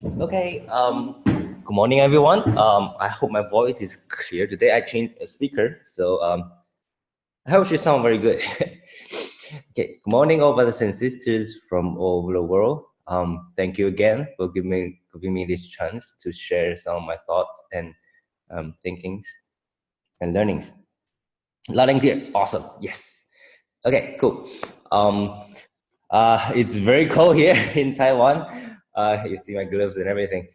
Okay, good morning, everyone. I hope my voice is clear. Today I changed a speaker, so I hope it sounds very good. Okay, good morning, all brothers and sisters from all over the world. Thank you again for giving me this chance to share some of my thoughts and thinkings and learnings. Loud and clear, awesome, yes. Okay, cool. It's very cold here in Taiwan. You see my gloves and everything.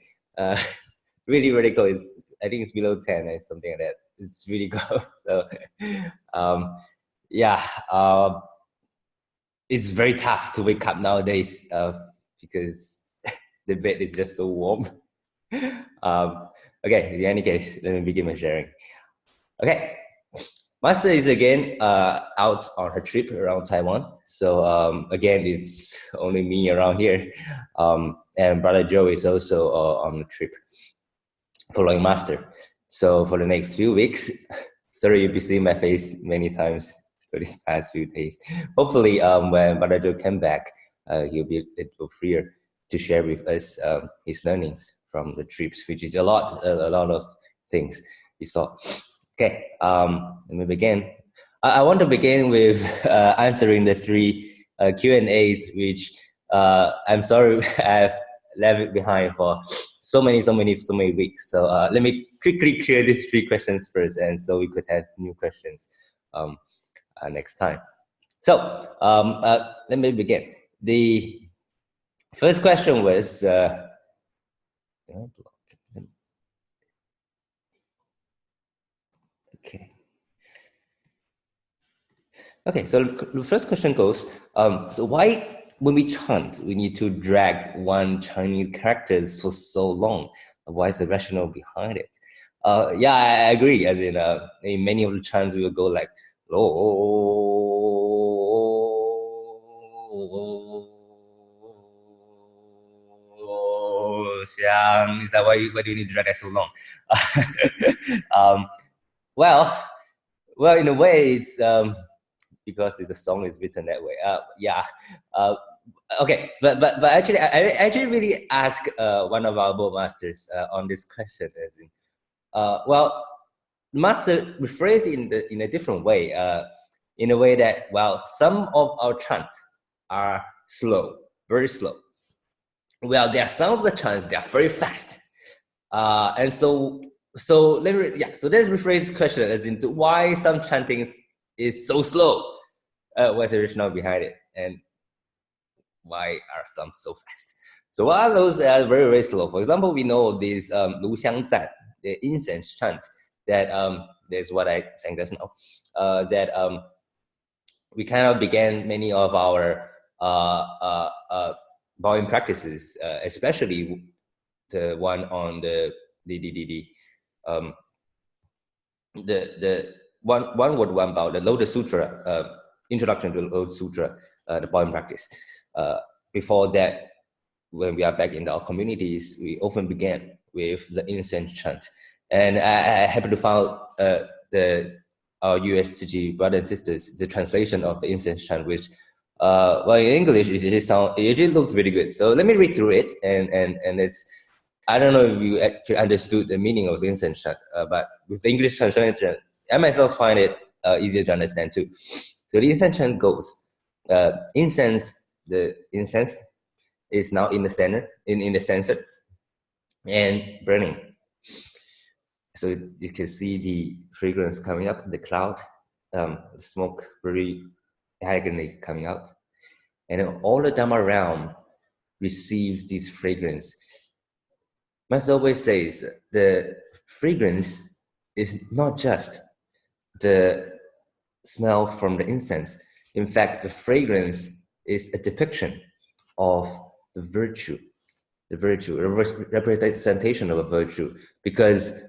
Really, really cold. I think it's below 10 or something like that. It's really cold. So, yeah, it's very tough to wake up nowadays because the bed is just so warm. Okay, in any case, let me begin my sharing. Okay, Master is again out on her trip around Taiwan. So again, it's only me around here. And Brother Joe is also on the trip following Master. So for the next few weeks, sorry you'll be seeing my face many times for these past few days. Hopefully when Brother Joe came back, he'll be a little freer to share with us his learnings from the trips, which is a lot of things he saw. Okay, let me begin. I want to begin with answering the three Q&As, which I'm sorry I've left it behind for so many weeks. So let me quickly clear these three questions first, and so we could have new questions next time. So let me begin. The first question was. Okay, so the first question goes, so why when we chant, we need to drag one Chinese characters for so long? Why is the rationale behind it? Yeah, I agree. As in many of the chants, we will go like, Xiang. Is that why do you need to drag that so long? Well, in a way, it's because the song is written that way. Yeah. Okay, but actually, I actually really ask one of our Bo masters on this question. As in, well, master rephrase in a different way. In a way that some of our chants are slow, very slow. Well, there are some of the chants that are very fast, and so let's rephrase the question as into why some chanting is so slow. What's the rationale behind it, and why are some so fast? So what are those that are very, very slow? For example, we know of this Lu Xiang Zan, the incense chant, that that's what I sang just now, that we kind of began many of our bowing practices, especially the one on the one word one bow, the Lotus Sutra, introduction to the Lotus Sutra, the bowing practice. Before that, when we are back in our communities, we often begin with the incense chant. And I happen to find our US Tzu Chi brothers and sisters, the translation of the incense chant, which in English it usually looks really good. So let me read through it, and it's, I don't know if you actually understood the meaning of the incense chant, but with the English translation, I myself find it easier to understand too. So the incense chant goes, the incense is now in the center, in the censer, and burning. So you can see the fragrance coming up, the cloud, smoke very elegantly coming out. And all the Dharma realm receives this fragrance. Master always says the fragrance is not just the smell from the incense. In fact, the fragrance is a depiction of the virtue, a representation of a virtue. Because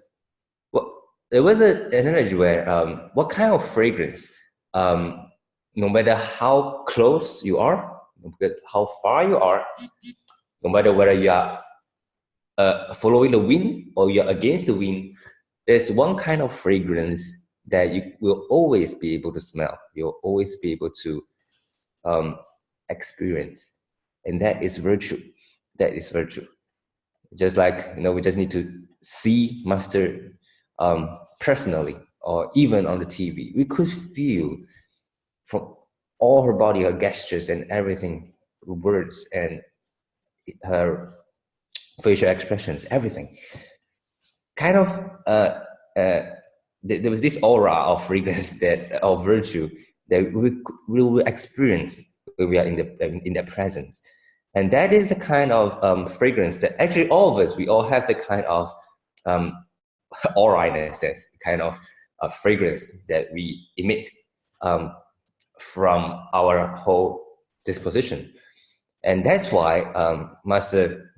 there was an analogy where what kind of fragrance, no matter how close you are, no matter how far you are, no matter whether you are following the wind or you're against the wind, there's one kind of fragrance that you will always be able to smell. You'll always be able to experience, and that is virtue. That is virtue. Just like, we just need to see Master personally, or even on the TV. We could feel from all her body, her gestures and everything, words and her facial expressions, everything. Kind of, there was this aura of fragrance, that of virtue, that we will experience when we are in the presence. And that is the kind of fragrance that actually all of us, we all have the kind of aura, in a sense, kind of fragrance that we emit from our whole disposition. And that's why Master,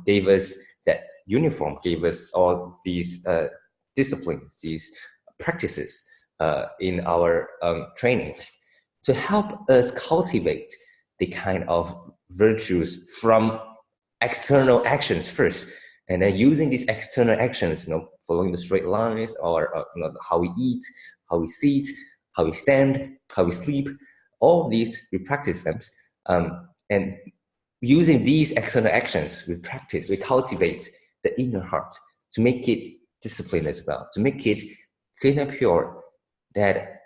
gave us that uniform, gave us all these disciplines, these practices in our trainings, to help us cultivate the kind of virtues from external actions first, and then using these external actions, following the straight lines, or how we eat, how we sit, how we stand, how we sleep. All these, we practice them, and using these external actions, we practice, we cultivate the inner heart to make it disciplined as well, to make it clean and pure, that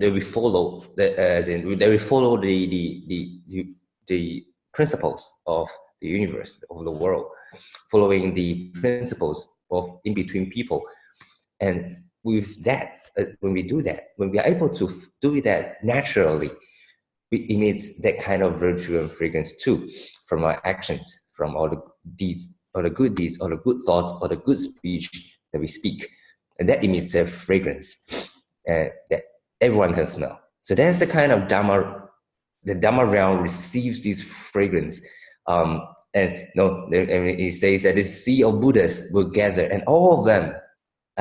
we follow that we follow the principles of the universe, of the world, following the principles of in between people. And with that, when we do that, when we are able to do that naturally, it emits that kind of virtue and fragrance too, from our actions, from all the deeds, or the good deeds, or the good thoughts, or the good speech that we speak. And that emits a fragrance that everyone can smell. So that's the kind of Dharma, the Dharma realm receives this fragrance. And it says that this sea of Buddhas will gather, and all of them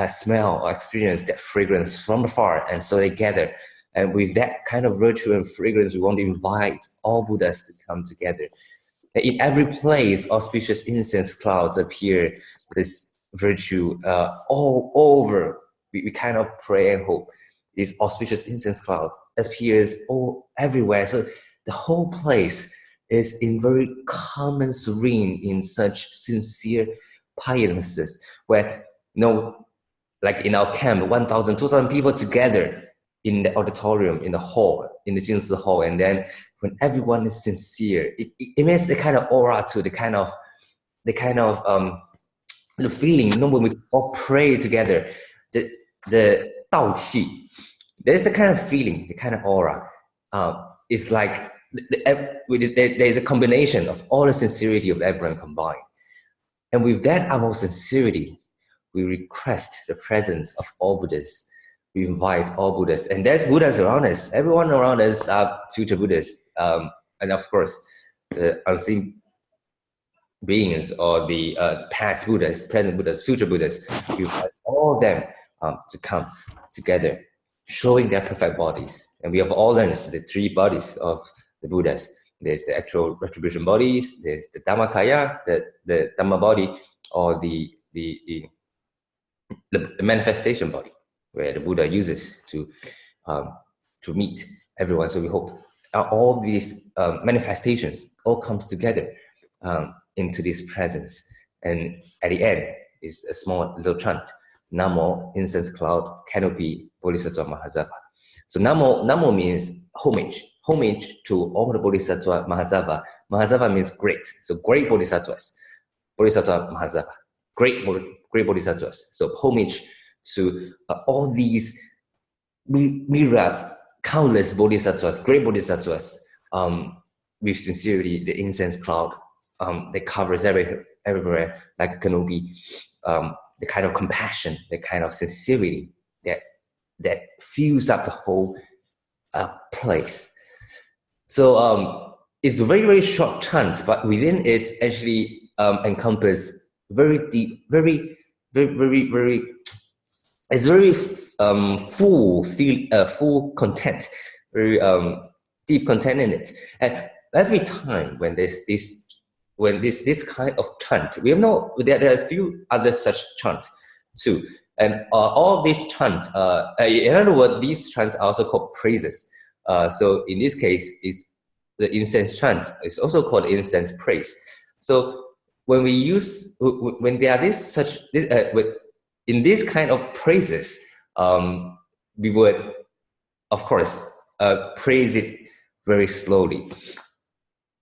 smell or experience that fragrance from afar. And so they gather. And with that kind of virtue and fragrance, we want to invite all Buddhas to come together. In every place, auspicious incense clouds appear. This virtue all over. We kind of pray and hope these auspicious incense clouds appears everywhere. So the whole place is in very calm and serene, in such sincere pieties, where like in our camp, 1,000, 2,000 people together in the auditorium, in the hall, in the Jing hall. And then when everyone is sincere, it makes the kind of aura to the kind of the feeling. When we all pray together, the Tzu Chi, there's the kind of feeling, the kind of aura. It's like there's a combination of all the sincerity of everyone combined. And with that utmost sincerity, we request the presence of all Buddhas. We invite all Buddhas, and there's Buddhas around us. Everyone around us are future Buddhas, and of course, the unseen beings, or the past Buddhas, present Buddhas, future Buddhas. We invite all of them to come together, showing their perfect bodies. And we have all learned the three bodies of the Buddhas. There's the actual retribution bodies. There's the Dhammakaya, the Dhamma body, or the manifestation body, where the Buddha uses to meet everyone. So we hope all these manifestations all comes together into this presence. And at the end is a small little chant: Namo, incense cloud, canopy, Bodhisattva Mahasava. So Namo means homage to all the Bodhisattva Mahasava. Mahasava means great. So great Bodhisattvas. Bodhisattva Mahasava. Great Bodhisattvas. So homage to all these myriad, countless Bodhisattvas, great Bodhisattvas, with sincerity. The incense cloud that covers everywhere like a canopy. The kind of compassion, the kind of sincerity that fills up the whole place. So it's a very, very short chant, but within it actually encompass very deep, very, very, very, very. It's very full content, very deep content in it. And every time when there's this kind of chant, we know there are a few other such chants too. And all these chants, in other words, these chants are also called praises. So in this case, is the incense chant is also called incense praise. So when we use, when there are in this kind of praises, we would, of course, praise it very slowly.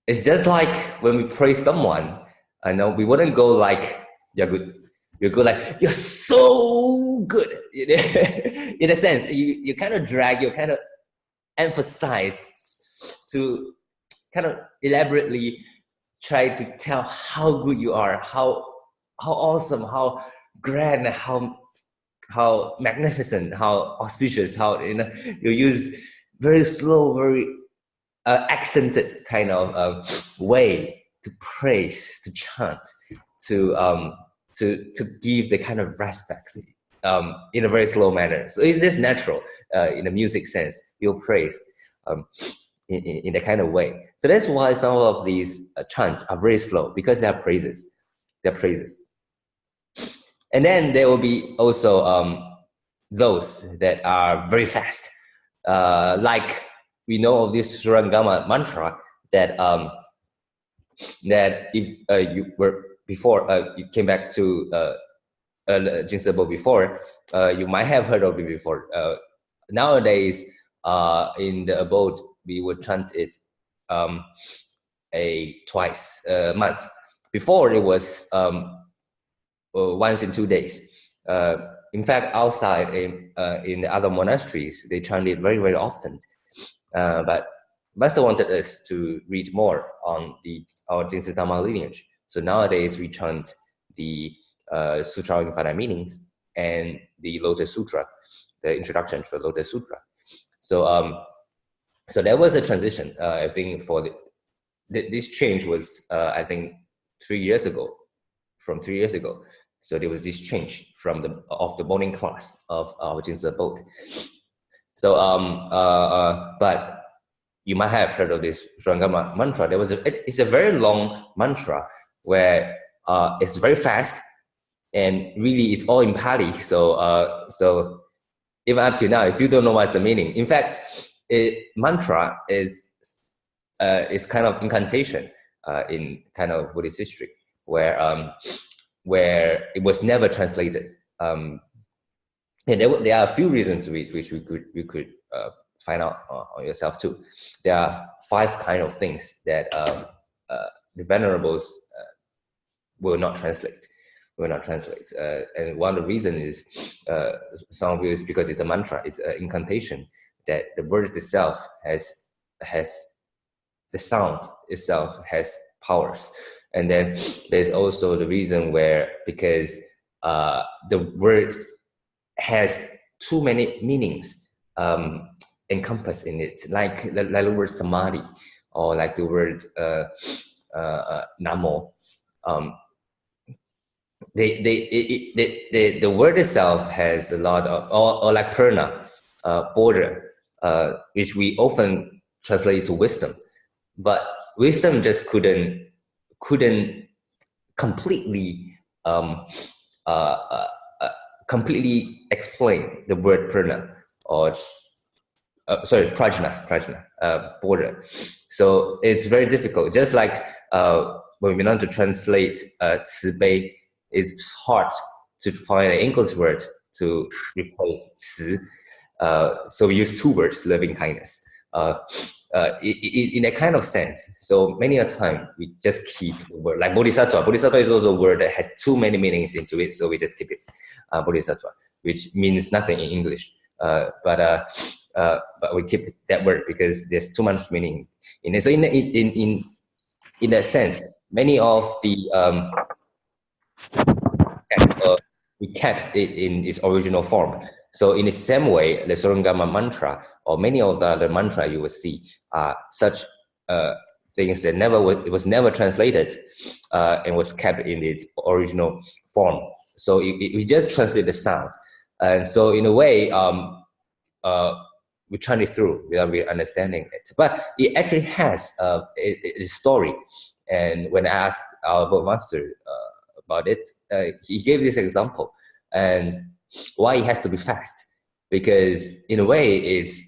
It's just like when we praise someone, I know we wouldn't go like, you're good. You go like, you're so good. In a sense, you kind of drag, you kind of emphasize to kind of elaborately try to tell how good you are, how awesome, how grand, how magnificent, how auspicious, how you use very slow, very accented kind of way to praise, to chant, to give the kind of respect in a very slow manner. So it's just natural in a music sense. You'll praise in a kind of way. So that's why some of these chants are very slow, because they are praises. They're praises. And then there will be also those that are very fast. Like we know of this Surangama mantra that that if you were before you came back to Jing before, you might have heard of it before. Nowadays, in the abode, we would chant it twice a month. Before it was once in 2 days. In fact, outside in the other monasteries, they chant it very, very often. But Master wanted us to read more on our Jing Dharma lineage. So nowadays we chant the Sutra of Infinite Meanings and the Lotus Sutra, the introduction to the Lotus Sutra. So so there was a transition. I think for this change was I think 3 years ago. From 3 years ago, so there was this change from the morning class of our Jing abode. So but you might have heard of this Surangama mantra. It's a very long mantra where it's very fast, and really it's all in Pali. So even up to now, I still don't know what's the meaning. In fact, mantra is kind of incantation in kind of Buddhist history, where it was never translated. And there are a few reasons which we could find out on yourself too. There are 5 kind of things that the venerables will not translate. And one of the reasons is some of it is because it's a mantra, it's an incantation, that the word itself has the sound itself has powers. And then there's also the reason where, because the word has too many meanings encompassed in it, like the word samadhi, or like the word namo. The word itself has a lot of, or like prana, border, which we often translate to wisdom, but wisdom just couldn't completely completely explain the word prana, or prajna, border. So it's very difficult. Just like when we want to translate Tzu Bei, it's hard to find an English word to replace Tzu. So we use 2 words, loving kindness, in a kind of sense. So many a time we just keep the word, like bodhisattva. Bodhisattva is also a word that has too many meanings into it, so we just keep it bodhisattva, which means nothing in English. But we keep that word because there's too much meaning in it. So in that sense, many of the we kept it in its original form. So in the same way, the Surangama mantra, or many of the other mantra you will see, are such things that it was never translated and was kept in its original form. So we just translate the sound. And so in a way, we chant it through without really understanding it. But it actually has a story. And when I asked our Buddha master about it, he gave this example, and why it has to be fast, because in a way it's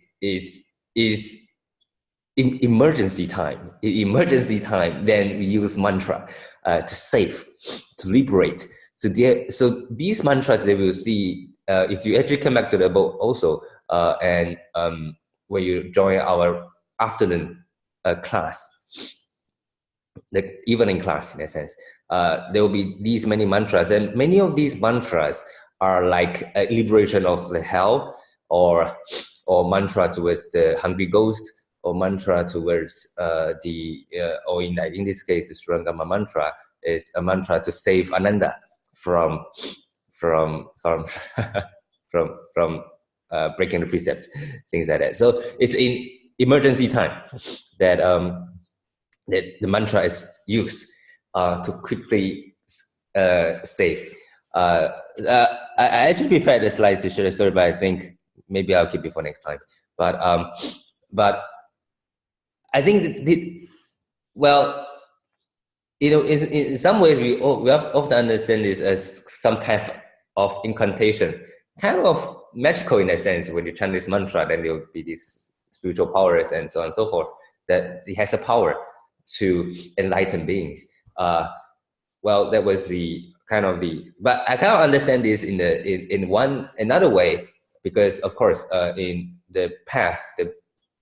emergency time. In emergency time, then we use mantra to save, to liberate. So these mantras they will see if you actually come back to the book also, and when you join our afternoon class, like evening class in a sense, there will be these many mantras, and many of these mantras are like a liberation of the hell, or mantra towards the hungry ghost, or mantra towards or in this case, the Surangama mantra is a mantra to save Ananda from from breaking the precepts, things like that. So it's in emergency time that that the mantra is used to quickly save. I actually prepared a slide to share the story, but I think maybe I'll keep it for next time. But I think well, you know, in some ways we have often understand this as some kind of incantation, kind of magical in a sense. When you chant this mantra, then there will be these spiritual powers and so on and so forth, that it has the power to enlighten beings. Well, that was the kind of but I kind of understand this in another way, because of course in the path that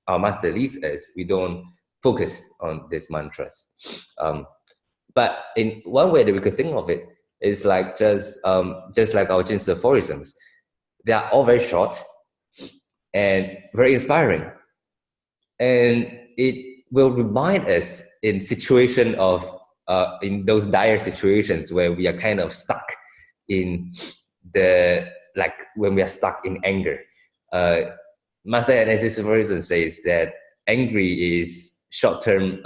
our master leads us, we don't focus on these mantras. But in one way that we could think of it is like just like our Jing aphorisms, they are all very short and very inspiring, and it will remind us in situation of in those dire situations where we are kind of stuck in like when we are stuck in anger. Master Analysis Horizon says that angry is short-term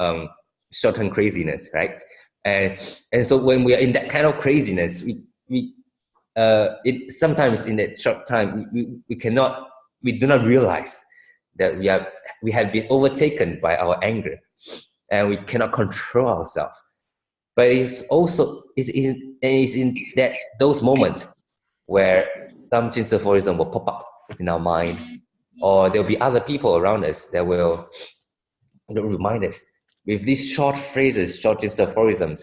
craziness, right? And so when we are in that kind of craziness, it sometimes in that short time we do not realize that we have been overtaken by our anger, and we cannot control ourselves. But it's also it's in those moments where some Jing aphorism will pop up in our mind, or there'll be other people around us that will remind us with these short phrases, short Jing aphorisms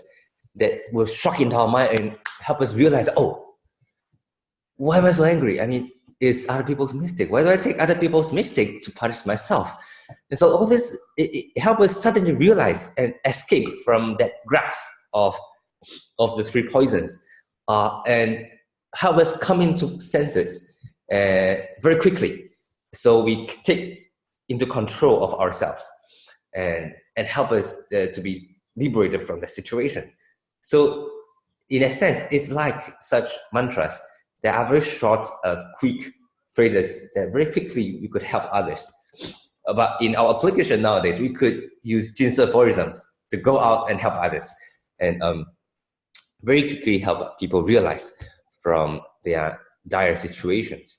that will struck into our mind and help us realize, oh, why am I so angry? I mean, it's other people's mistake. Why do I take other people's mistake to punish myself? And so all this, it helps us suddenly realize and escape from that grasp of the three poisons, and help us come into senses very quickly. So we take into control of ourselves and help us to be liberated from the situation. So in a sense, it's like such mantras that are very short, quick phrases that very quickly we could help others. But in our application nowadays, we could use Jing aphorisms to go out and help others, and very quickly help people realize from their dire situations.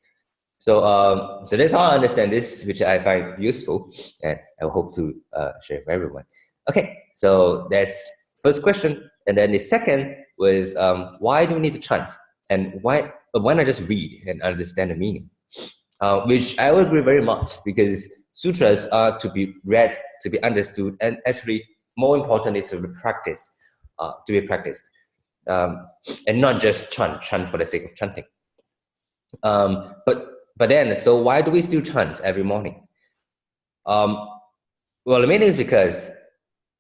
So that's how I understand this, which I find useful, and I hope to share with everyone. Okay, so that's first question. And then the second was, why do we need to chant? And why not just read and understand the meaning? Which I would agree very much, because sutras are to be read, to be understood, and actually, more importantly, to be practiced, and not just chant for the sake of chanting. But then, so why do we still chant every morning? Well, the meaning is because,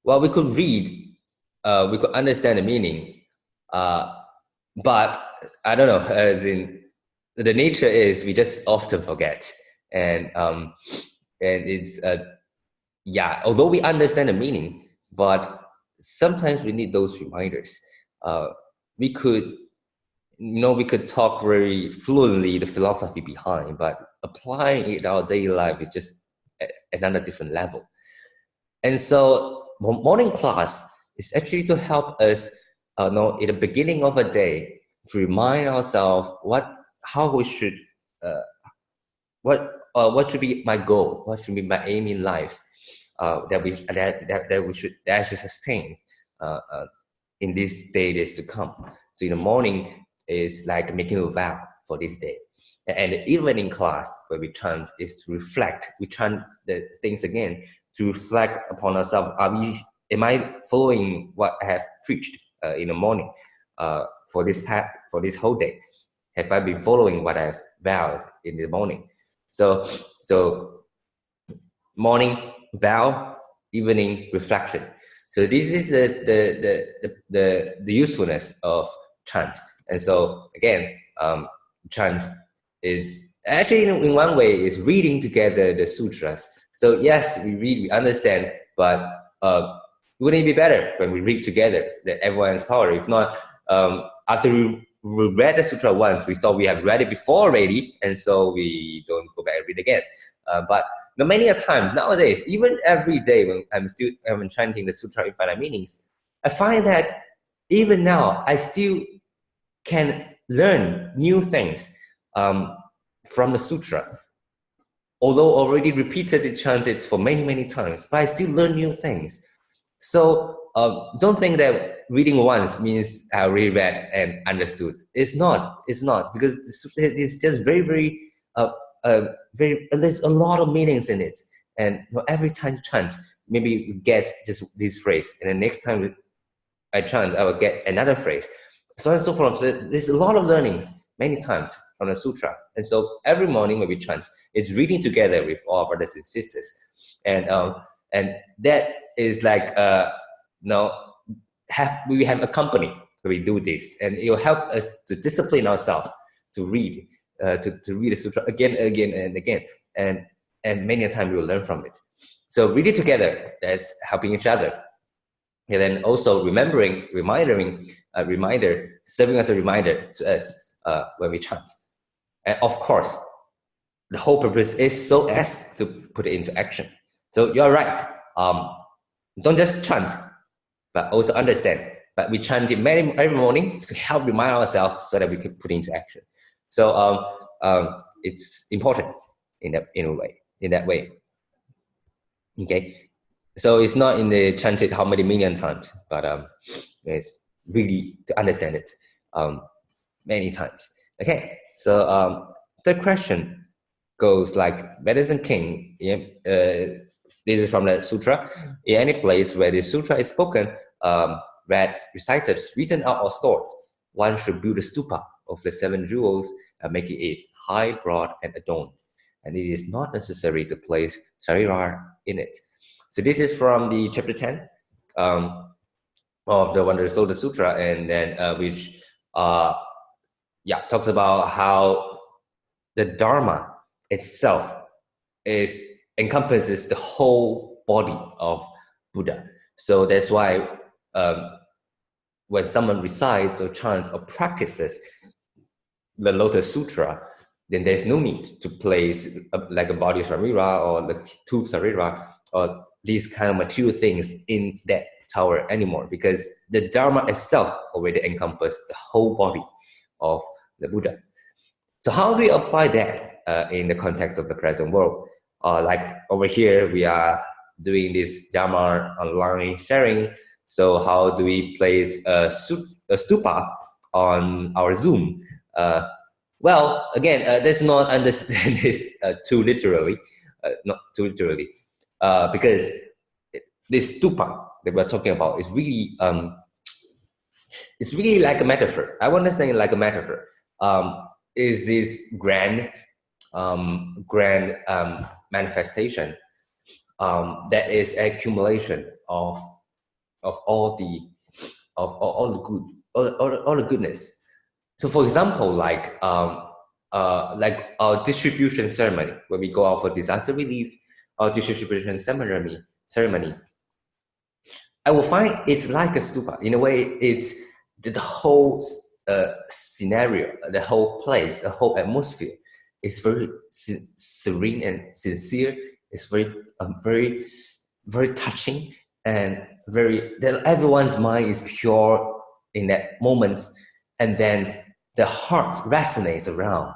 well, we could read, we could understand the meaning, but I don't know, as in the nature is we just often forget, and it's although we understand the meaning, but sometimes we need those reminders. We could talk very fluently the philosophy behind, but applying it in our daily life is just another different level. And so morning class is actually to help us in the beginning of a day, to remind ourselves how we should what should be my goal, what should be my aim in life, that I should sustain in these days to come. So in the morning is like making a vow for this day, and the evening class where we chant is to reflect. We chant the things again to reflect upon ourselves. Am I following what I have preached in the morning for this whole day? Have I been following what I've vowed in the morning? So morning vow, evening reflection. So this is the usefulness of chant. And so again, chant is actually in one way is reading together the sutras. So yes, we read, we understand, but wouldn't it be better when we read together that everyone's power? If not, after we read the sutra once, we thought we have read it before already, and so we don't go back and read again. But many a times nowadays, even every day when I'm chanting the sutra infinite meanings, I find that even now I still can learn new things from the sutra. Although already repeated and chanted for many times, but I still learn new things. So don't think that reading once means I already read and understood. It's not because it's just very there's a lot of meanings in it. And every time you chant, maybe you get just this phrase, and the next time I chant, I will get another phrase. So on and so forth. So there's a lot of learnings many times from the sutra. And so every morning when we chant, it's reading together with all brothers and sisters. And that is like we have a company where we do this, and it will help us to discipline ourselves to read the sutra again and again, and many a time we will learn from it. So read it together, that's helping each other. And then also reminder, serving as a reminder to us when we chant. And of course, the whole purpose is so as to put it into action. So you're right. Don't just chant, but also understand. But we chant it every morning to help remind ourselves so that we can put it into action. So it's important in that way. Okay. So it's not in the chanted how many million times, but it's really to understand it many times. Okay. So the question goes like, Brothers and King, this is from the sutra. In any place where the sutra is spoken, read, recited, written out, or stored, one should build a stupa of the 7 jewels, making it high, broad, and adorned. And it is not necessary to place sarira in it. So this is from the chapter 10 of the Wondrous Lotus Sutra, and then which talks about how the Dharma itself encompasses the whole body of Buddha. So that's why when someone recites or chants or practices the Lotus Sutra, then there's no need to place like a body sarira or the tooth sarira or these kind of material things in that tower anymore, because the Dharma itself already encompasses the whole body of the Buddha. So how do we apply that in the context of the present world? Like over here, we are doing this Dharma online sharing. So how do we place a stupa on our Zoom? Well, again, let's not understand this too literally, because this stupa that we're talking about is really, it's really like a metaphor. I understand it like a metaphor. Is this grand manifestation that is accumulation of all the goodness. So, for example, like our distribution ceremony, when we go out for disaster relief, our distribution ceremony, I will find it's like a stupa. In a way, it's the whole scenario, the whole place, the whole atmosphere is very serene and sincere. It's very touching, and then everyone's mind is pure in that moment, and then the heart resonates around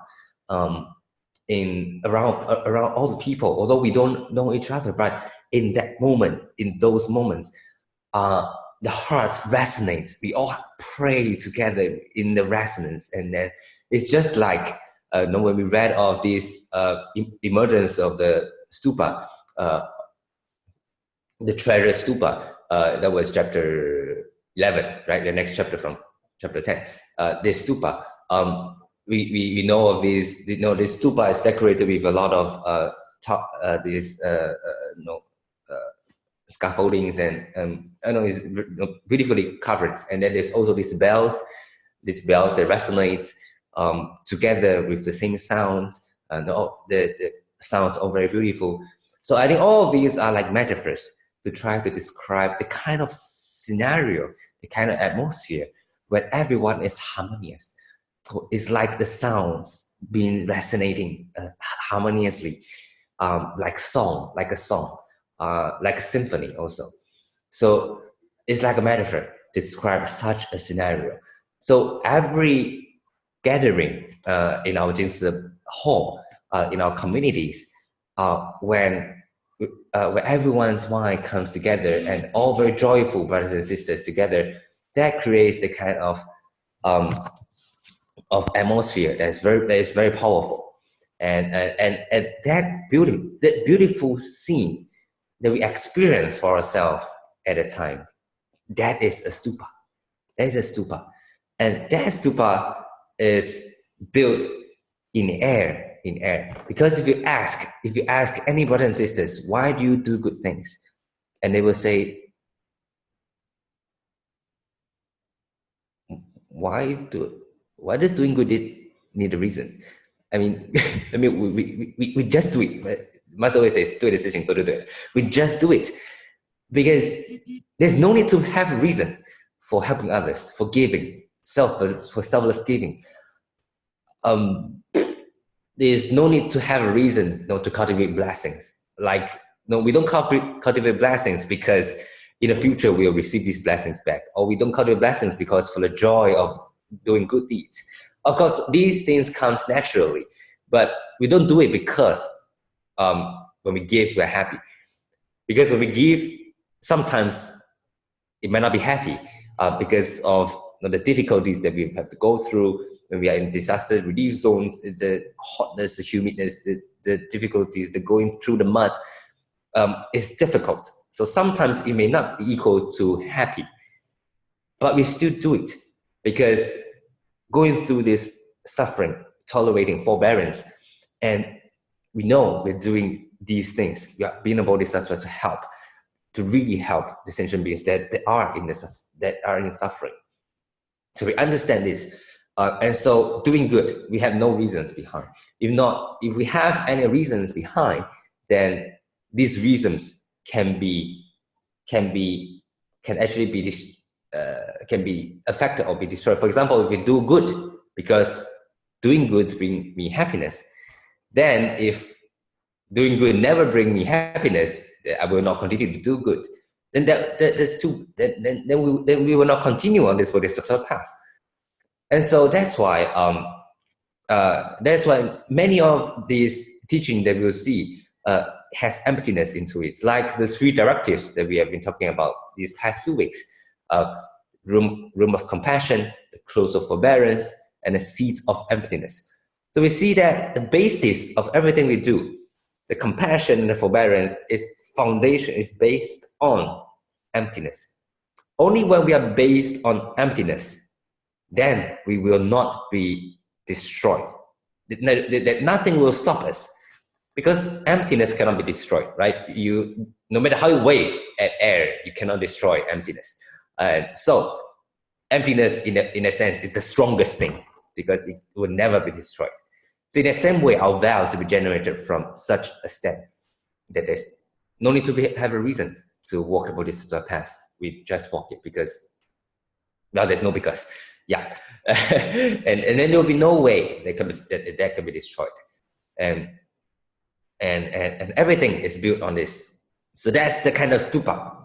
around all the people, although we don't know each other, but in that moment, in those moments, the hearts resonate. We all pray together in the resonance, and then it's just like when we read of this emergence of the stupa, the treasure stupa. That was chapter 11, right? The next chapter from chapter 10. This stupa, we know of these. You know, this stupa is decorated with a lot of these scaffoldings and I know it's beautifully covered. And then there's also these bells that resonate together with the same sounds, and the sounds are very beautiful. So I think all of these are like metaphors to try to describe the kind of scenario, the kind of atmosphere where everyone is harmonious. So it's like the sounds being resonating harmoniously, like a song, like a symphony also. So it's like a metaphor to describe such a scenario. So every gathering in our Jing hall, in our communities, when everyone's mind comes together and all very joyful brothers and sisters together, that creates the kind um, of atmosphere that is very powerful. And that beautiful scene that we experience for ourselves at a time, that is a stupa. That is a stupa. And that stupa is built in air. Because if you ask any brothers and sisters, why do you do good things? And they will say, why does doing good need a reason? I mean, we just do it. Must always say, 对的事情做就对了. We just do it because there's no need to have a reason for helping others, for giving, for selfless giving. There's no need to have a reason to cultivate blessings. Like, no, we don't cultivate blessings because in the future we'll receive these blessings back, or we don't cultivate blessings because for the joy of doing good deeds. Of course, these things comes naturally, but we don't do it because when we give, we're happy. Because when we give, sometimes it might not be happy because of the difficulties that we have to go through when we are in disaster relief zones, the hotness, the humidness, the difficulties, the going through the mud is difficult. So sometimes it may not be equal to happy, but we still do it because going through this suffering, tolerating forbearance, and we know we're doing these things. We are being a bodhisattva to help, to really help the sentient beings that are in suffering. So we understand this, and so doing good, we have no reasons behind. If we have any reasons behind, then these reasons can actually be affected or be destroyed. For example, if we do good because doing good brings me happiness, then if doing good never bring me happiness, I will not continue to do good. Then then we will not continue on this bodhisattva path. And so that's why many of these teaching that we'll see has emptiness into it. It's like the 3 directives that we have been talking about these past few weeks: room of compassion, the close of forbearance, and the seat of emptiness. So we see that the basis of everything we do, the compassion and the forbearance, is based on emptiness. Only when we are based on emptiness, then we will not be destroyed. That nothing will stop us, because emptiness cannot be destroyed, right? No matter how you wave at air, you cannot destroy emptiness. So emptiness, in a sense, is the strongest thing because it will never be destroyed. So in the same way, our vows will be generated from such a state that there's no need to have a reason to walk the bodhisattva path. We just walk it because, well, there's no because. Yeah. and then there will be no way that can be destroyed. And everything is built on this. So that's the kind of stupa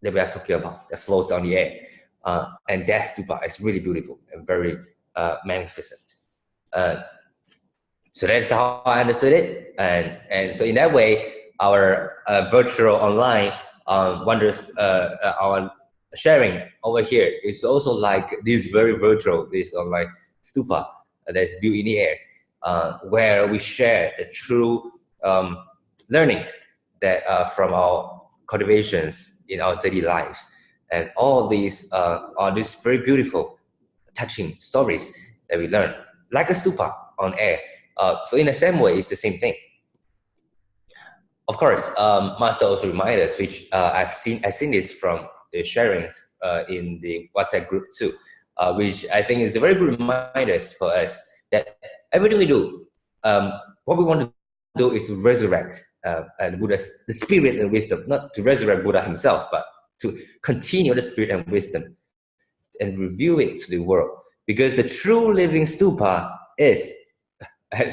that we are talking about, that floats on the air. And that stupa is really beautiful and very magnificent. So that's how I understood it. And so in that way, our virtual online wondrous, our sharing over here is also like this very virtual, this online stupa that's built in the air, where we share the true learnings that from our cultivations in our daily lives. And all these are these very beautiful, touching stories that we learn, like a stupa on air. So in the same way, it's the same thing. Of course, Master also remind us, which I've seen this from the sharings in the WhatsApp group too, which I think is a very good reminder for us that everything we do, what we want to do is to resurrect the spirit and wisdom, not to resurrect Buddha himself, but to continue the spirit and wisdom and reveal it to the world. Because the true living stupa is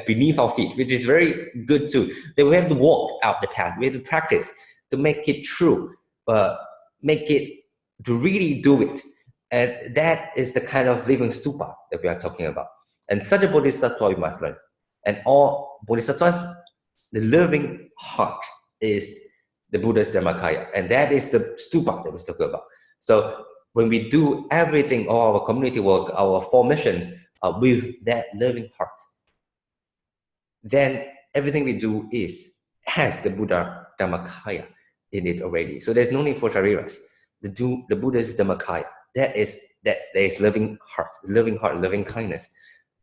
beneath our feet, which is very good too. That we have to walk out the path. We have to practice to make it true, make it to really do it. And that is the kind of living stupa that we are talking about. And such a bodhisattva we must learn. And all bodhisattvas, the living heart is the Buddha's Dharmakaya. And that is the stupa that we're talking about. So when we do everything, all our community work, our 4 missions, with that living heart, then everything we do has the Buddha Dharmakaya in it already. So there's no need for shariras. The Buddha's Dharmakaya, there is living heart, loving kindness.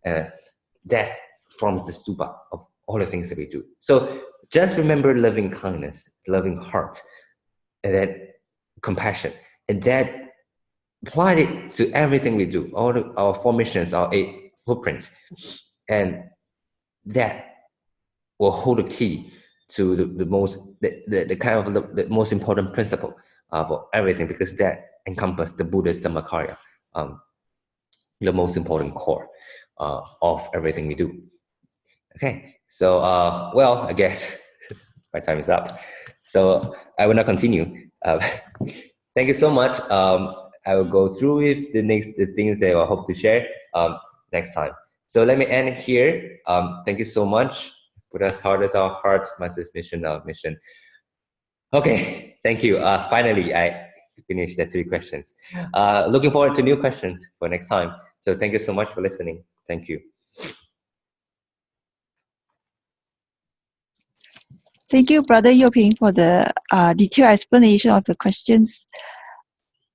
That forms the stupa of all the things that we do. So just remember loving kindness, loving heart, and then compassion, and that apply it to everything we do, all our 4 missions, our 8 footprints, and that will hold the key to the most important principle for everything, because that encompasses the Buddha's Dhammakaya, the most important core of everything we do. Okay, so well, I guess my time is up. So I will not continue. Thank you so much. I will go through with the things that I hope to share next time. So let me end here. Thank you so much. Buddha's heart is our heart, Master's mission, our mission. Okay, thank you. Finally, I finished the 3 questions. Looking forward to new questions for next time. So thank you so much for listening. Thank you. Thank you, Brother Yoping, for the detailed explanation of the questions.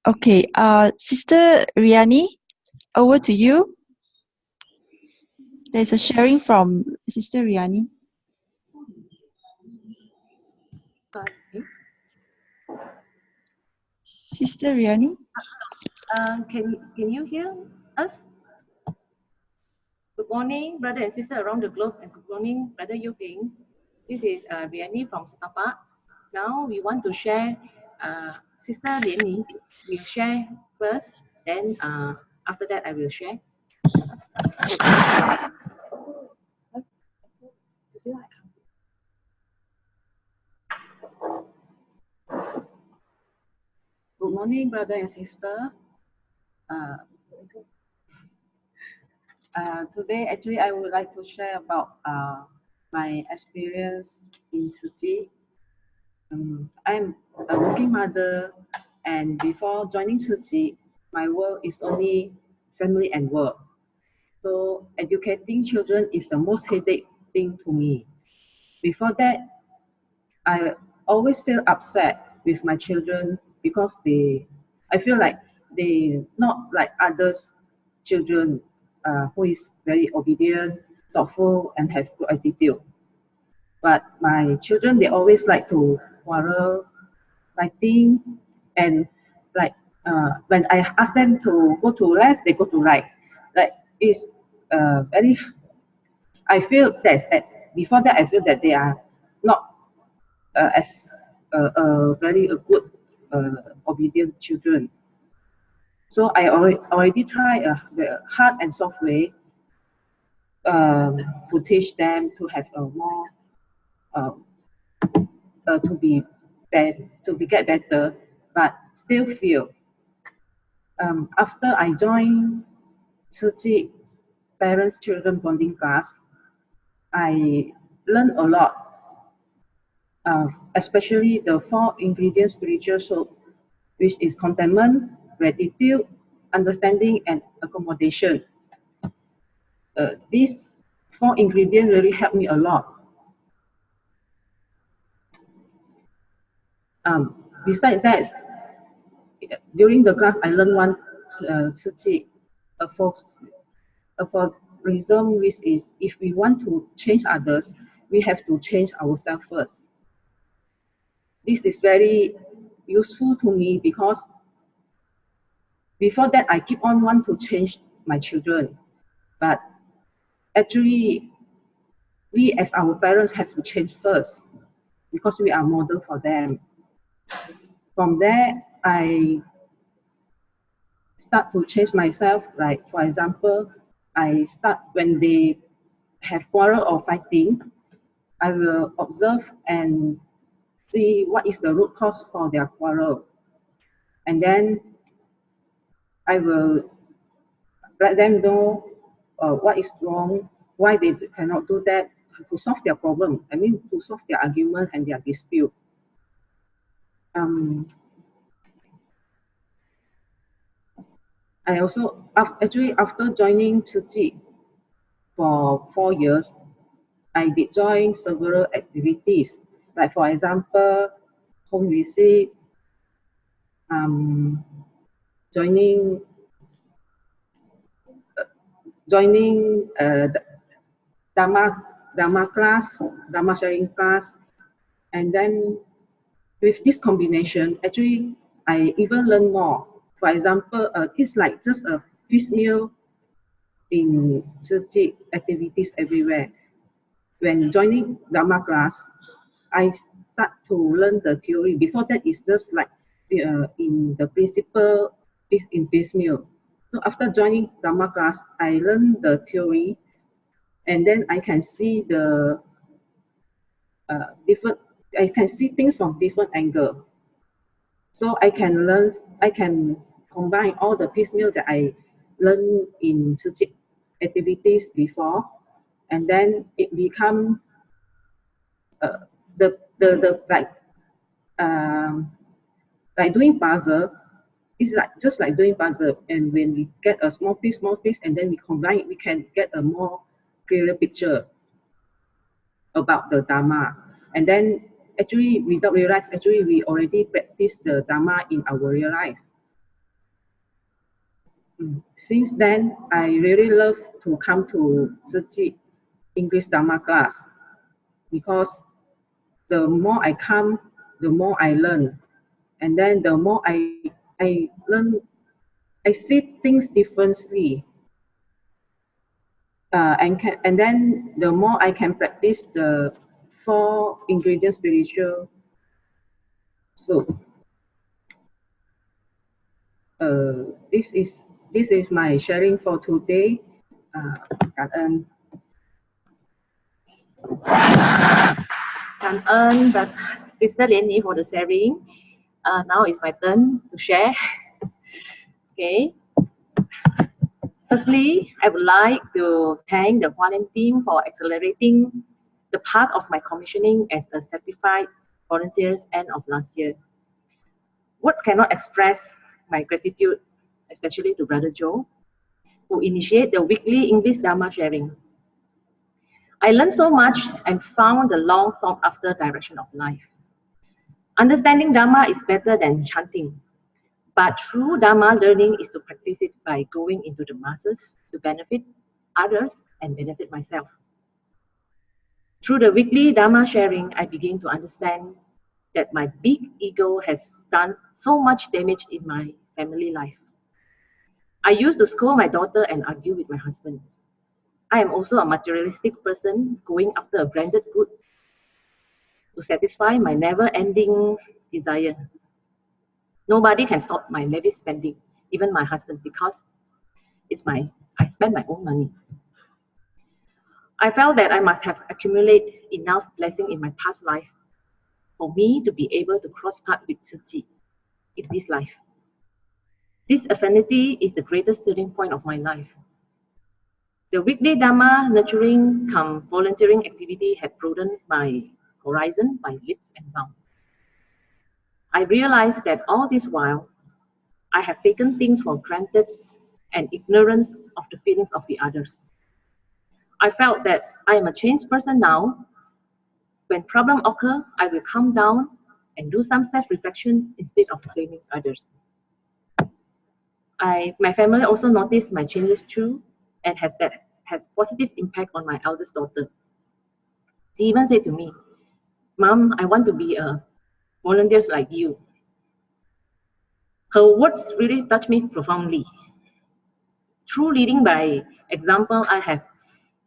Okay, Sister Riani, over to you. There's a sharing from Sister Riani. Sister Riani? Can you hear us? Good morning, brother and sister around the globe, and good morning, Brother Yoping. This is Riani from Sabah. Now we want to share. Sister Riani will share first, then after that I will share. Good morning, brother and sister. Today, actually, I would like to share about my experience in Tzu Chi. I'm a working mother, and before joining Tzu Chi, my work is only family and work. So educating children is the most headache thing to me. Before that, I always feel upset with my children because I feel like they not like others children who is very obedient, thoughtful, and have good attitude. But my children, they always like to quarrel, fighting, and like when I ask them to go to left, they go to right. Like it's very. I feel that before that, I feel that they are not as very good obedient children. So I already try the hard and soft way to teach them to have a more to get better, but still feel. After I joined Tzu Chi parents children bonding class, I learned a lot. Especially the 4 ingredient spiritual soap, which is contentment, gratitude, understanding, and accommodation. These 4 ingredients really helped me a lot. Besides that, during the class, I learned one Tzu Chi, aphorism, which is if we want to change others, we have to change ourselves first. This is very useful to me because before that, I keep on want to change my children, but actually, we as our parents have to change first because we are model for them. From there, I start to change myself. Like for example, I start when they have quarrel or fighting, I will observe and see what is the root cause for their quarrel. And then I will let them know what is wrong, why they cannot do that, to solve their problem. I mean, to solve their argument and their dispute. I also, actually, after joining Tzu Chi for 4 years, I did join several activities. Like for example, home visit, joining Dharma class, Dharma sharing class, and then with this combination, actually, I even learn more. For example, it's like just a piecemeal in Tzu Chi activities everywhere. When joining Dharma class, I start to learn the theory. Before that, it's just like in the principle in piecemeal. So after joining Dharma class, I learn the theory, and then I can see the I can see things from different angle. So I can combine all the piecemeal that I learned in Tzu Chi activities before, and then it become the like doing puzzle. It's like just like doing puzzle, and when we get a small piece, and then we combine it, we can get a more clearer picture about the Dharma. And then actually, without realize, actually we already practice the Dharma in our real life. Since then, I really love to come to Tzu Chi English Dharma class because the more I come, the more I learn, and then the more I learn, I see things differently, and then the more I can practice the 4 ingredient spiritual soup. This is my sharing for today. 感恩。感恩 Sister Lian for the sharing. Now it's my turn to share. Okay. Firstly, I would like to thank the Hualien team for accelerating the path of my commissioning as a certified volunteer end of last year. Words cannot express my gratitude, especially to Brother Joe, who initiated the weekly English Dharma sharing. I learned so much and found the long sought after direction of life. Understanding Dharma is better than chanting, but true Dharma learning is to practice it by going into the masses to benefit others and benefit myself. Through the weekly Dharma sharing, I begin to understand that my big ego has done so much damage in my family life. I used to scold my daughter and argue with my husband. I am also a materialistic person going after a branded good to satisfy my never-ending desire. Nobody can stop my lavish spending, even my husband, because I spend my own money. I felt that I must have accumulated enough blessing in my past life for me to be able to cross path with Tzu Chi in this life. This affinity is the greatest turning point of my life. The weekly Dharma nurturing cum volunteering activity had broadened my horizon by leaps and bounds. I realized that all this while, I have taken things for granted and ignorance of the feelings of the others. I felt that I am a changed person now. When problem occur, I will calm down and do some self-reflection instead of blaming others. My family also noticed my changes too, and has positive impact on my eldest daughter. She even said to me, "Mom, I want to be a volunteer like you." Her words really touched me profoundly. Through leading by example, I have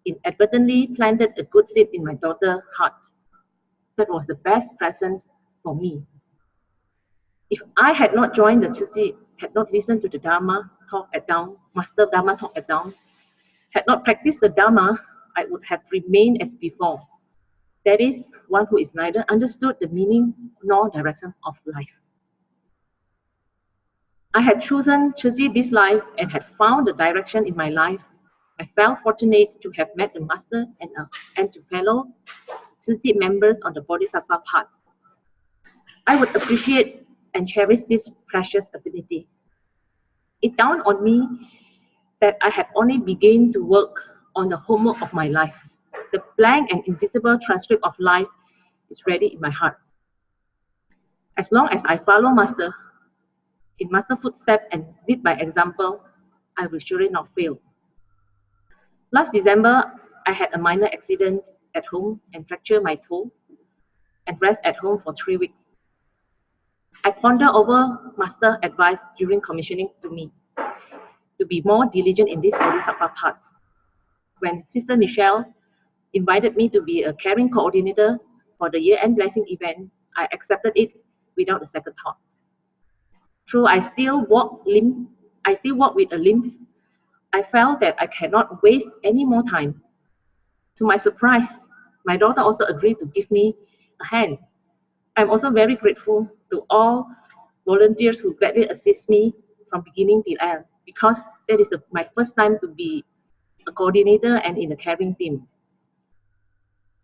inadvertently planted a good seed in my daughter's heart. That was the best present for me. If I had not joined the Tzu Chi, had not listened to the Dharma talk at down, Master Dharma talk at down, had not practiced the Dharma, I would have remained as before. That is, one who is neither understood the meaning nor direction of life. I had chosen Tzu Chi this life and had found the direction in my life. I felt fortunate to have met the Master and to fellow Tzu Chi members on the Bodhisattva path. I would appreciate and cherish this precious ability. It dawned on me that I had only begun to work on the homework of my life. The blank and invisible transcript of life is ready in my heart. As long as I follow Master in Master footsteps and lead by example, I will surely not fail. Last December, I had a minor accident at home and fractured my toe and rest at home for 3 weeks. I pondered over Master advice during commissioning to me to be more diligent in this Bodhisattva path. When Sister Michelle invited me to be a caring coordinator for the year-end blessing event, I accepted it without a second thought. Though I still walk with a limp, I felt that I cannot waste any more time. To my surprise, my daughter also agreed to give me a hand. I'm also very grateful to all volunteers who gladly assist me from beginning till end, because that is my first time to be a coordinator and in a caring team.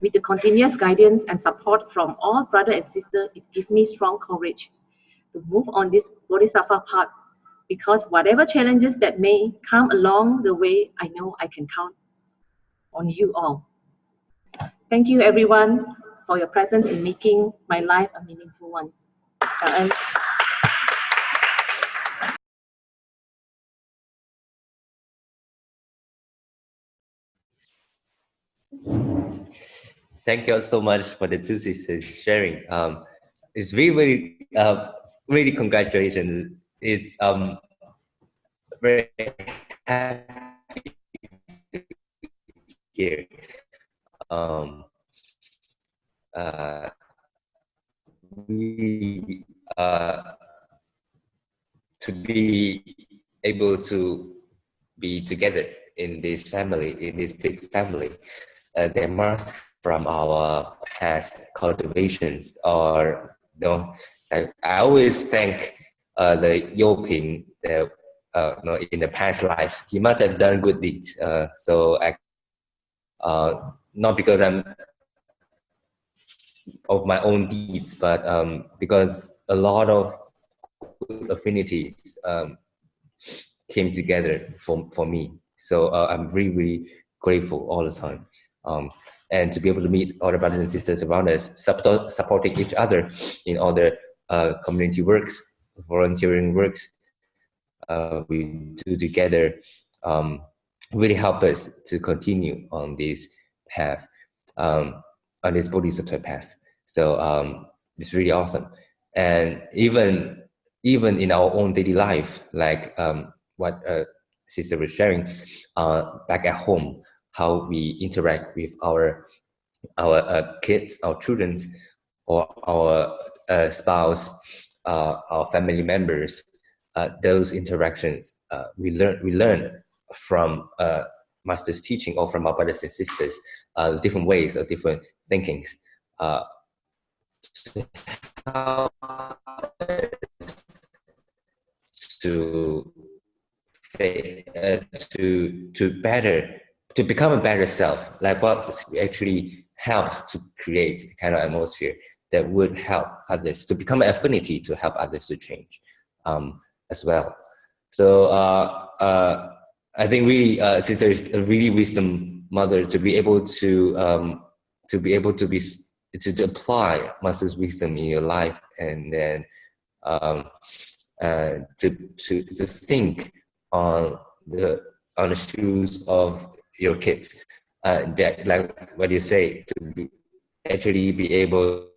With the continuous guidance and support from all brothers and sisters, it gives me strong courage to move on this Bodhisattva path, because whatever challenges that may come along the way, I know I can count on you all. Thank you everyone for your presence in making my life a meaningful one. Thank you all so much for the two sisters sharing. It's really, really congratulations. It's very happy to hear. To be able to be together in this family, in this big family, there must from our past cultivations, or I always thank the Yoping that in the past lives he must have done good deeds. So I, not because I'm of my own deeds, but because a lot of affinities came together for me. So I'm really, really grateful all the time. And to be able to meet all the brothers and sisters around us, supporting each other in all the community works, volunteering works we do together, really help us to continue on this path, on this Bodhisattva path. So it's really awesome. And even in our own daily life, like what Sister was sharing, back at home, how we interact with our kids, our children, or our spouse, our family members. Those interactions we learn from Master's teaching, or from our brothers and sisters, different ways or different thinkings. To become a better self, like what actually helps to create the kind of atmosphere that would help others to become an affinity to help others to change as well. So I think really, Sister is a really wisdom mother to be able to apply Master's wisdom in your life and then to think on the shoes of your kids, that, like what you say, to actually be able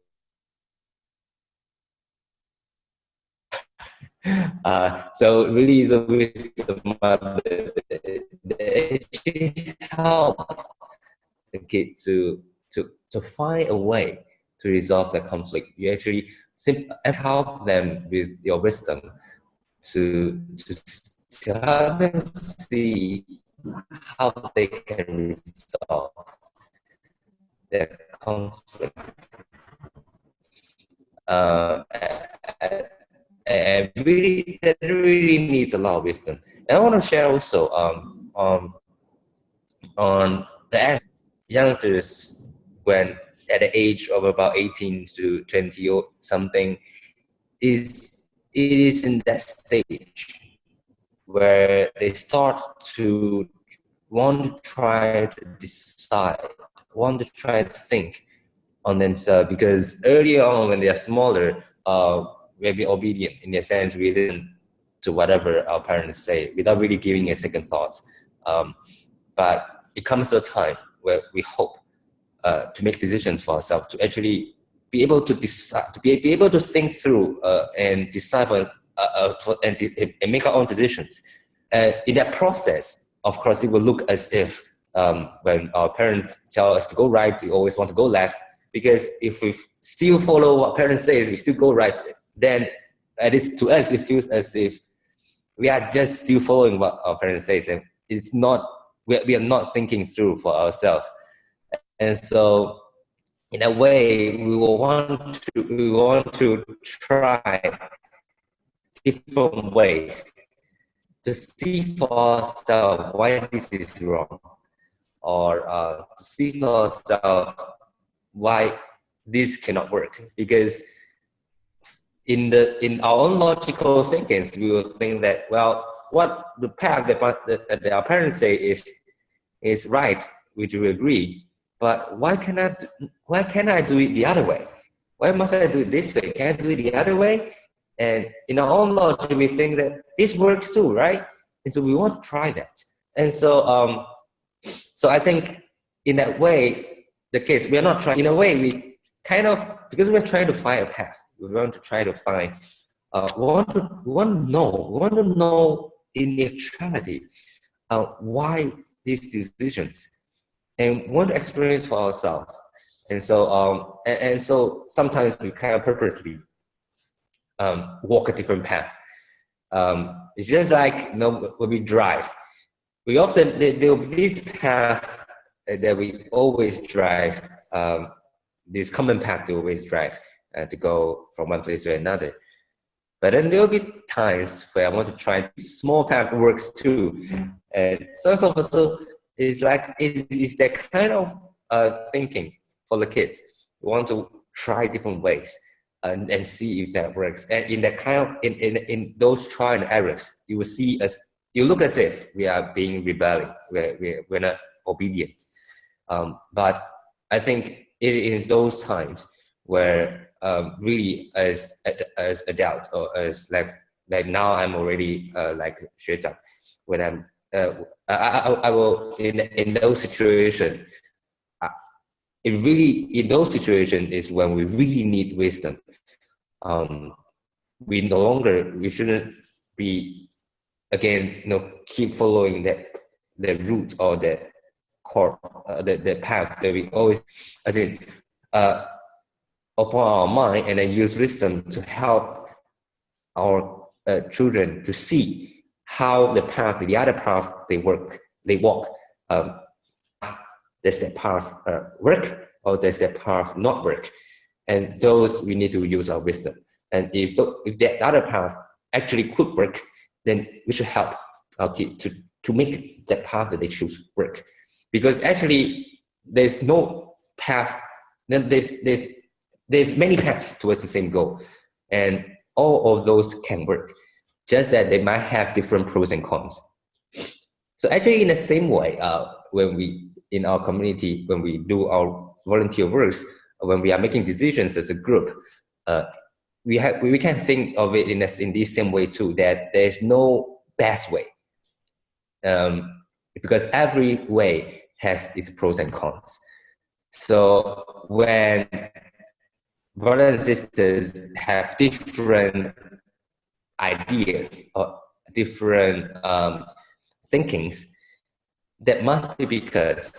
so really is a wisdom that actually help the kid to find a way to resolve the conflict. You actually help them with your wisdom to help them see how they can resolve their conflict. And really, that really needs a lot of wisdom. And I want to share also on the youngsters when at the age of about 18 to 20 or something, it is in that stage where they start to want to try to decide, want to try to think on themselves, because earlier on when they are smaller, we'll be obedient in the sense we listen to whatever our parents say without really giving a second thought. But it comes to a time where we hope to make decisions for ourselves, to actually be able to decide, to be able to think through and decide and make our own decisions. In that process, of course, it will look as if when our parents tell us to go right, we always want to go left. Because if we still follow what parents say, we still go right, then at least to us, it feels as if we are just still following what our parents say. And it's not, we are not thinking through for ourselves. And so in a way, we want to try different ways to see for ourselves why this is wrong, or to see for ourselves why this cannot work. Because in our own logical thinkings, we will think that, well, what the path that our parents say is right, which we agree. But why can I do it the other way? Why must I do it this way? Can I do it the other way? And in our own logic, we think that this works too, right? And so we want to try that. And so, so I think in that way, the kids, we are not trying. In a way, we kind of, because we're trying to find a path. We want to try to find. We want to know in actuality why these decisions, and want to experience for ourselves. And so, and so sometimes we kind of purposely walk a different path. It's just like, you know, when we drive, we often, there will be this path that we always drive, this common path we always drive to go from one place to another. But then there will be times where I want to try small path works too. And so it's like, it's that kind of thinking for the kids. We want to try different ways and see if that works. And in that kind of, in those trial and errors, you will see us, you look as if we are being rebelling, we're not obedient. But I think it is those times where really as adults, or as like now I'm already like 学长, when I'm I will in those situations, in those situations is when we really need wisdom. We shouldn't be, again, you know, keep following the route or the core, the path that we always, as in upon our mind, and then use wisdom to help our children to see how the other path they walk, does that path work, or does that path not work? And those we need to use our wisdom. And if that other path actually could work, then we should help our kid to make that path that they choose work. Because actually there's no path, there's many paths towards the same goal, and all of those can work, just that they might have different pros and cons. So actually in the same way, when we, in our community, when we do our volunteer works, when we are making decisions as a group, we can think of it in this same way too, that there's no best way, because every way has its pros and cons. So when brothers and sisters have different ideas or different thinkings, that must be because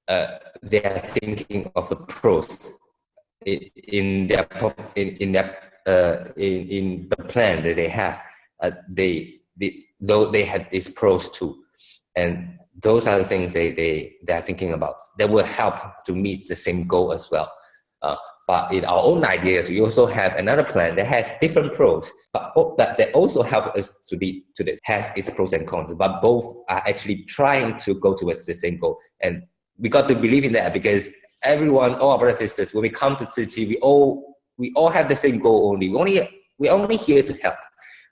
they are thinking of the pros in the plan that they have. Though they have its pros too, and those are the things they are thinking about that will help to meet the same goal as well. But in our own ideas, we also have another plan that has different pros, but that also help us to this, has its pros and cons, but both are actually trying to go towards the same goal. And we got to believe in that, because everyone, all our brothers and sisters, when we come to Tzu Chi, we all have the same goal only. We're only here to help.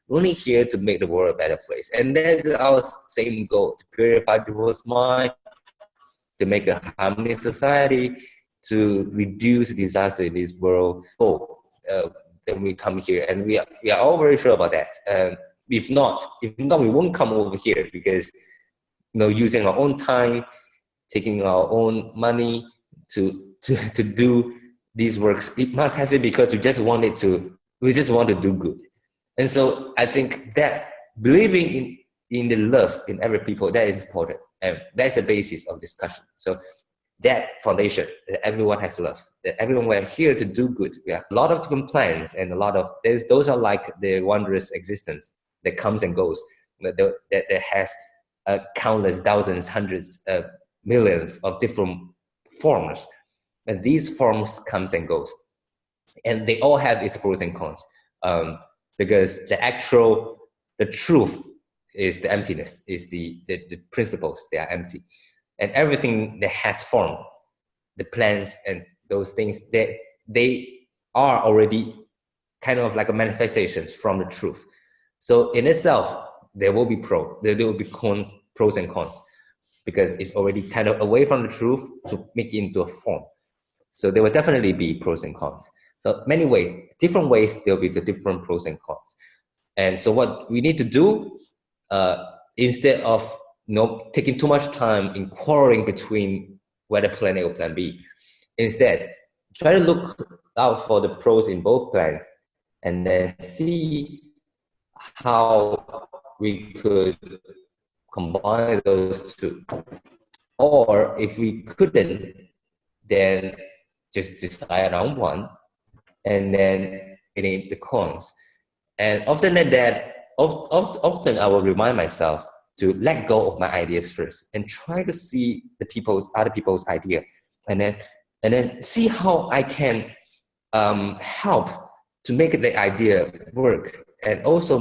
We're only here to make the world a better place. And that's our same goal, to purify people's mind, to make a harmonious society, to reduce disaster in this world. Then we come here, and we are all very sure about that. If not, we won't come over here, because using our own time, taking our own money to do these works, it must have been because we just want to do good. And so I think that believing in the love in every people, that is important, and that's the basis of discussion. So that foundation, that everyone has love, that everyone, we're here to do good. We have a lot of different plans, and those are like the wondrous existence that comes and goes, that has countless thousands, hundreds, millions of different forms, and these forms comes and goes, and they all have its pros and cons, because the truth is the emptiness, is the principles, they are empty. And everything that has form, the plans and those things, they are already kind of like a manifestations from the truth. So in itself, there will be pros and cons, because it's already kind of away from the truth to make it into a form. So there will definitely be pros and cons. So many ways, different ways, there'll be the different pros and cons. And so what we need to do, instead of taking too much time in quarreling between whether plan A or plan B, instead try to look out for the pros in both plans, and then see how we could combine those two. Or if we couldn't, then just decide on one, and then eliminate the cons. And often often I will remind myself to let go of my ideas first, and try to see other people's idea, and then see how I can help to make the idea work, and also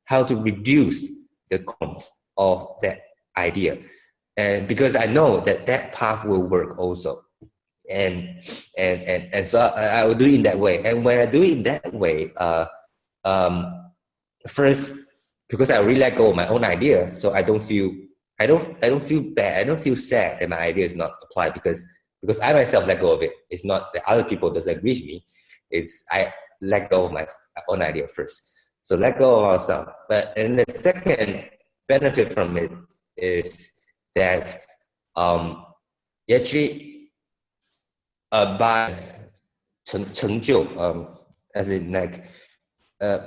how to reduce the cons of that idea. And because I know that path will work also. And so I will do it in that way. And when I do it in that way, first, because I really let go of my own idea, so I don't feel bad, I don't feel sad that my idea is not applied, because I myself let go of it. It's not that other people doesn't agree with me. It's I let go of my own idea first. So let go of ourselves. And the second benefit from it is that actually by 成就, as in like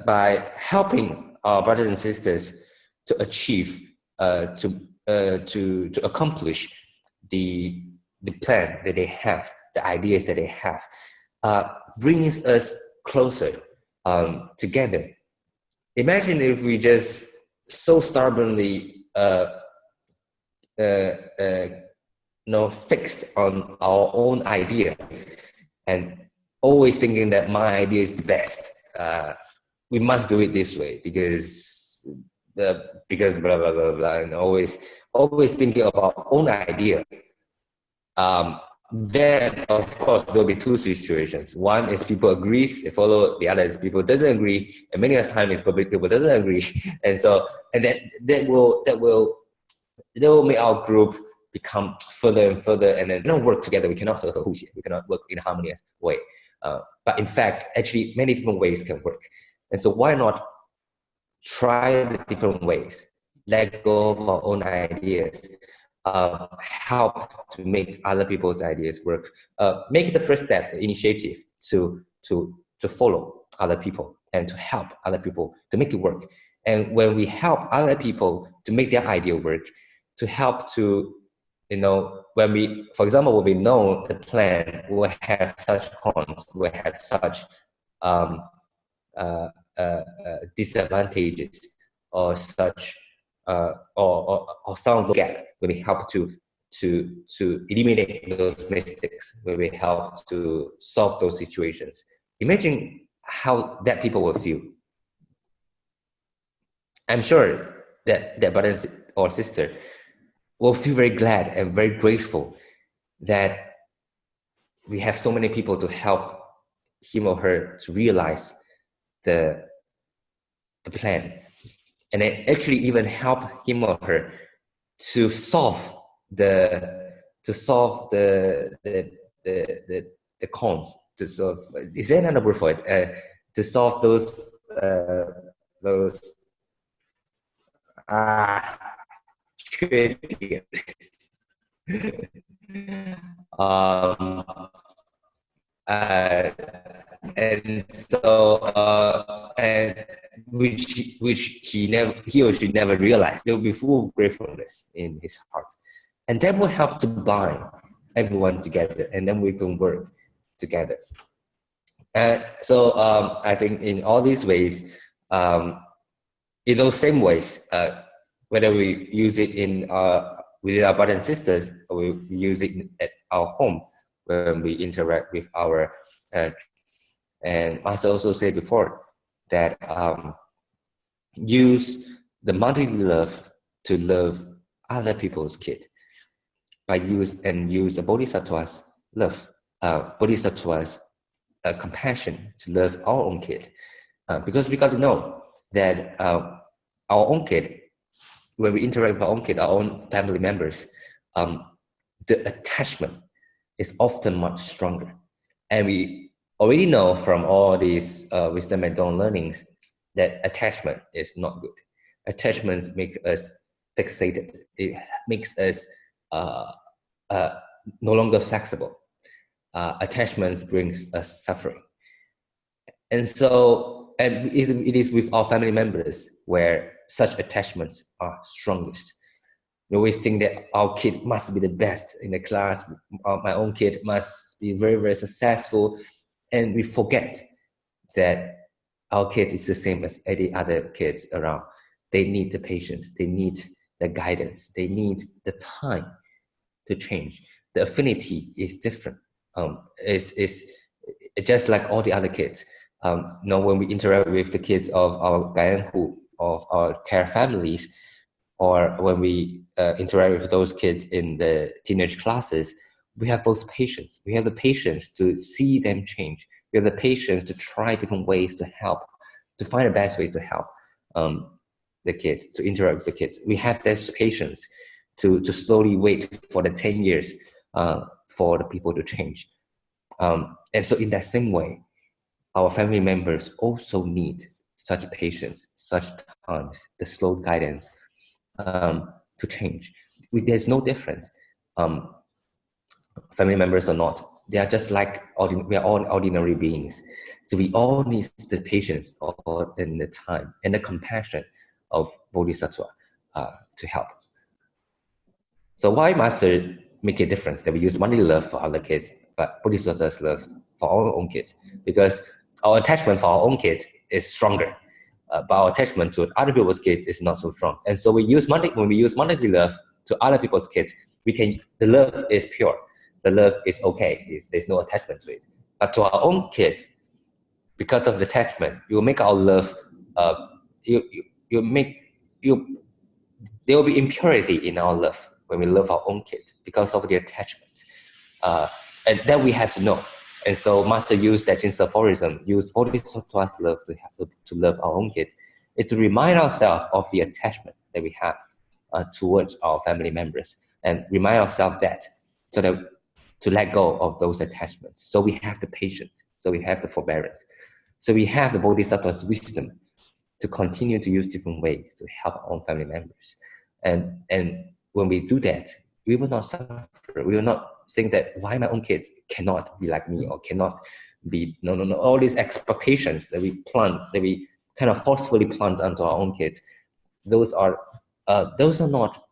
by helping our brothers and sisters to achieve, to accomplish the plan that they have, the ideas that they have, brings us closer together. Imagine if we just so stubbornly fixed on our own idea, and always thinking that my idea is the best. We must do it this way because blah blah blah blah, and always thinking of our own idea. Then of course there'll be two situations. One is people agrees, they follow. The other is people doesn't agree, and many of the time is people doesn't agree, and then that will make our group become further and further, and then we cannot work together. We cannot we cannot work in a harmonious way. But in fact, actually, many different ways can work. And so why not try the different ways, let go of our own ideas, help to make other people's ideas work, make the first step, the initiative to follow other people and to help other people to make it work. And when we help other people to make their idea work, to help to, when we, for example, when we know the plan will have such cons, will have such disadvantages, or such or some of the gap, when we help to eliminate those mistakes, when we help to solve those situations, imagine how that people will feel. I'm sure that brother or sister will feel very glad and very grateful that we have so many people to help him or her to realize the plan, and it actually even help him or her to solve the cons, to solve, is there another word for it, to solve those and so and which he or she never realized. There will be full gratefulness in his heart, and that will help to bind everyone together, and then we can work together. So I think in all these ways, in those same ways, whether we use it in within our brothers and sisters, or we use it at our home when we interact with our and Master also said before that use the motherly love to love other people's kid, by use the bodhisattva's love, bodhisattva's compassion to love our own kid, because we got to know that our own kid, when we interact with our own kid, our own family members, the attachment is often much stronger. And we already know from all these wisdom and dawn learnings that attachment is not good. Attachments make us fixated. It makes us no longer flexible. Attachments brings us suffering. And so, and it is with our family members where such attachments are strongest. We always think that our kid must be the best in the class. My own kid must be very, very successful. And we forget that our kid is the same as any other kids around. They need the patience. They need the guidance. They need the time to change. The affinity is different. It's just like all the other kids. When we interact with the kids of our Gayanhu, of our care families, or when we interact with those kids in the teenage classes, we have those patience. We have the patience to see them change. We have the patience to try different ways to help, to find the best way to help the kid, to interact with the kids. We have this patience to slowly wait for the 10 years for the people to change. And so in that same way, our family members also need such patience, such time, the slow guidance to change. There's no difference. Family members or not, they are just like we are all ordinary beings. So we all need the patience and the time and the compassion of Bodhisattva to help. So why Master make a difference that we use motherly love for other kids, but Bodhisattva's love for our own kids? Because our attachment for our own kids is stronger, but our attachment to other people's kids is not so strong. And so when we use motherly love to other people's kids, the love is pure. The love is okay. There's no attachment to it. But to our own kids, because of the attachment, you will make our love. There will be impurity in our love when we love our own kids because of the attachment, and that we have to know. And so, Master used that in aphorism, use Bodhisattva's love to love our own kids, is to remind ourselves of the attachment that we have towards our family members. and remind ourselves that, so that to let go of those attachments. So we have the patience, so we have the forbearance, so we have the Bodhisattva's wisdom to continue to use different ways to help our own family members. And when we do that, we will not suffer. We will not think that why my own kids cannot be like me, or cannot be, no. All these expectations that we plant, that we kind of forcefully plant onto our own kids, those are not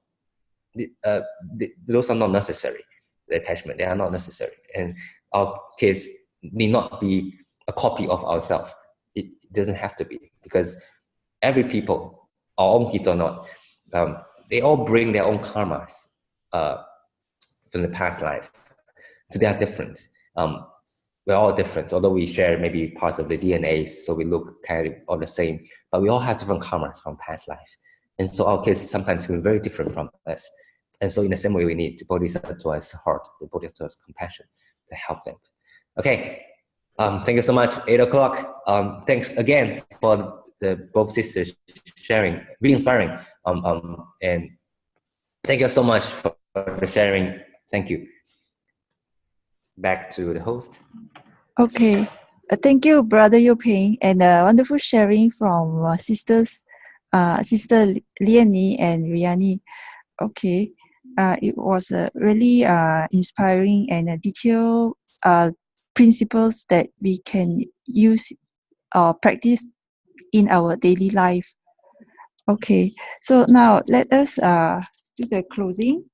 those are not necessary. The attachment, they are not necessary, and our kids need not be a copy of ourselves. It doesn't have to be, because every people, our own kids or not, they all bring their own karmas from the past life. So they are different. We're all different, although we share maybe parts of the DNA, so we look kind of all the same, but we all have different karmas from past lives. And so our kids sometimes will be very different from us. And so in the same way, we need the Bodhisattva's heart, the Bodhisattva's compassion to help them. Okay, thank you so much, 8 o'clock. Thanks again for both sisters sharing, really inspiring. And thank you so much for the sharing. Thank you. Back to the host. Okay. Thank you, Brother Yoping, and wonderful sharing from sisters, Sister Liani and Riani. Okay. It was really inspiring and detailed principles that we can use or practice in our daily life. Okay, so now let us do the closing.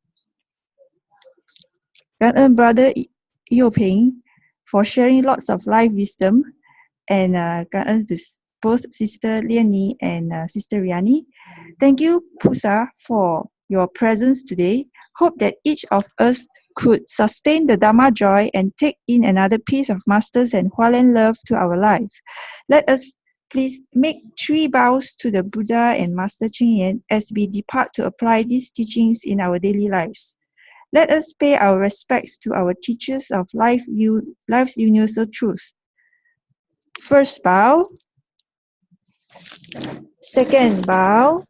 感恩 Brother Yoping for sharing lots of life wisdom, and 感恩 to both Sister Liani and Sister Riani. Thank you, Pusa, for your presence today. Hope that each of us could sustain the Dharma joy and take in another piece of Masters and Hualien love to our life. Let us please make 3 bows to the Buddha and Master Cheng as we depart to apply these teachings in our daily lives. Let us pay our respects to our teachers of life's universal truth. First bow. Second bow.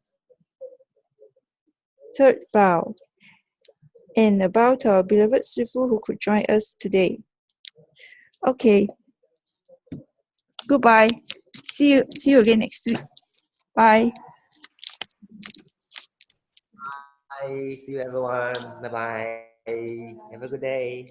Third bow. And a bow to our beloved Sifu who could join us today. Okay. Goodbye. See you again next week. Bye. Bye. See you everyone. Bye bye. Have a good day.